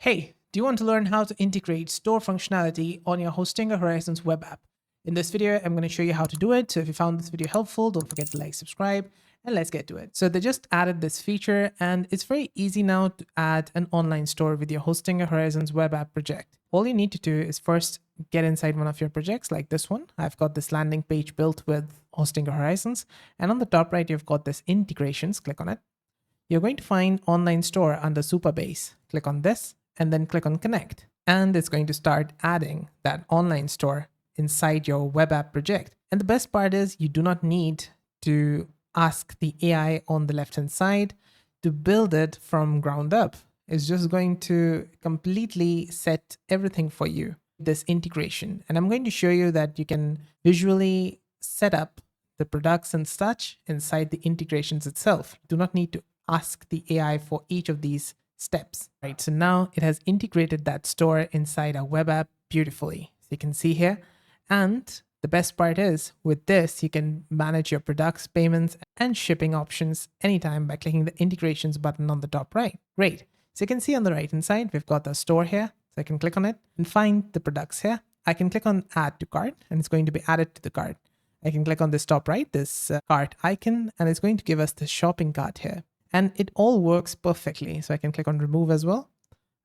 Hey, do you want to learn how to integrate store functionality on your Hosting Horizons web app? In this video, I'm going to show you how to do it. So if you found this video helpful, don't forget to like, subscribe, and let's get to it. So they just added this feature, and it's very easy now to add an online store with your Hosting Horizons web app project. All you need to do is first get inside one of your projects like this one. I've got this landing page built with Hosting Horizons, and on the top right, you've got this integrations. Click on it. You're going to find online store under Supabase. Click on this and then click on connect. And it's going to start adding that online store inside your web app project. And the best part is you do not need to ask the AI on the left hand side to build it from ground up. It's just going to completely set everything for you, this integration. And I'm going to show you that you can visually set up the products and such inside the integrations itself. You do not need to ask the AI for each of these steps, right? So now it has integrated that store inside our web app beautifully. So you can see here. And the best part is with this, you can manage your products, payments, and shipping options anytime by clicking the integrations button on the top right. Great. So you can see on the right hand side, we've got the store here. So I can click on it and find the products here. I can click on add to cart and it's going to be added to the cart. I can click on this top right, this cart icon, and it's going to give us the shopping cart here. And it all works perfectly. So I can click on remove as well,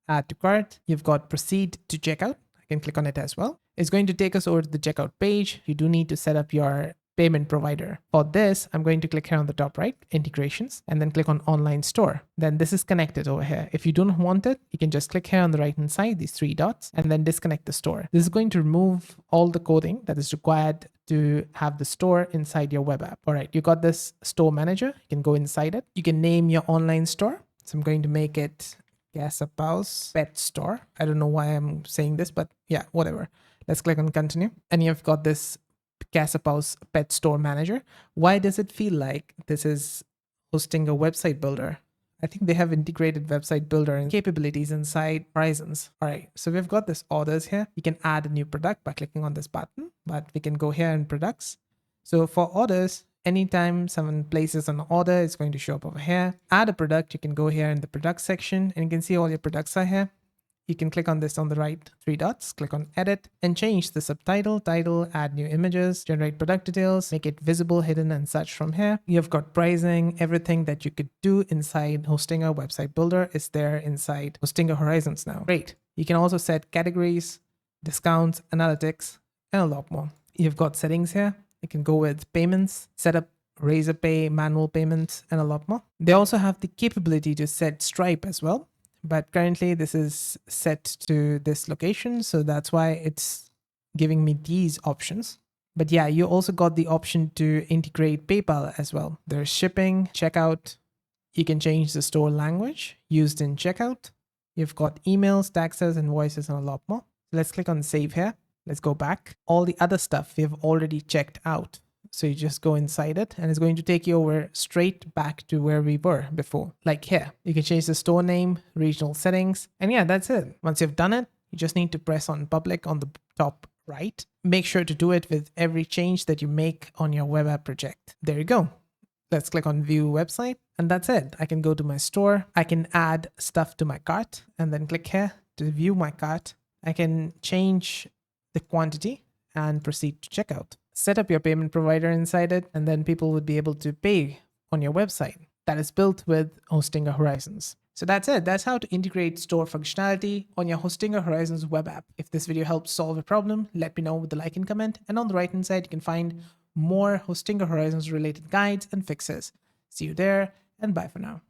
add to cart. You've got proceed to checkout. I can click on it as well. It's going to take us over to the checkout page. You do need to set up your payment provider. For this, I'm going to click here on the top right, integrations, and then click on online store. Then this is connected over here. If you don't want it, you can just click here on the right hand side, these three dots, and then disconnect the store. This is going to remove all the coding that is required to have the store inside your web app. All right, you got this store manager. You can go inside it. You can name your online store. So I'm going to make it Gasapaus Pet Store. I don't know why I'm saying this, but yeah, whatever. Let's click on continue. And you've got this Gasapaus Pet Store Manager. Why does it feel like this is hosting a website builder? I think they have integrated website builder and capabilities inside Horizons. All right, so we've got this orders here. You can add a new product by clicking on this button, but we can go here in products. So for orders, anytime someone places an order, it's going to show up over here. Add a product, you can go here in the product section and you can see all your products are here. You can click on this on the right, three dots, click on edit and change the subtitle, title, add new images, generate product details, make it visible, hidden and such from here. You've got pricing, everything that you could do inside Hostinger Website Builder is there inside Hostinger Horizons now. Great. You can also set categories, discounts, analytics, and a lot more. You've got settings here. You can go with payments, set up Razor Pay, manual payments, and a lot more. They also have the capability to set Stripe as well. But currently this is set to this location. So that's why it's giving me these options. But yeah, you also got the option to integrate PayPal as well. There's shipping, checkout. You can change the store language used in checkout. You've got emails, taxes, invoices, and a lot more. So let's click on save here. Let's go back. All the other stuff we have already checked out. So you just go inside it and it's going to take you over straight back to where we were before. Like here, you can change the store name, regional settings, and yeah, that's it. Once you've done it, you just need to press on public on the top right. Make sure to do it with every change that you make on your web app project. There you go. Let's click on view website and that's it. I can go to my store. I can add stuff to my cart and then click here to view my cart. I can change the quantity and proceed to checkout. Set up your payment provider inside it, and then people would be able to pay on your website. That is built with Hostinger Horizons. So that's it. That's how to integrate store functionality on your Hostinger Horizons web app. If this video helped solve a problem, let me know with the like and comment. And on the right hand side, you can find more Hostinger Horizons related guides and fixes. See you there, and bye for now.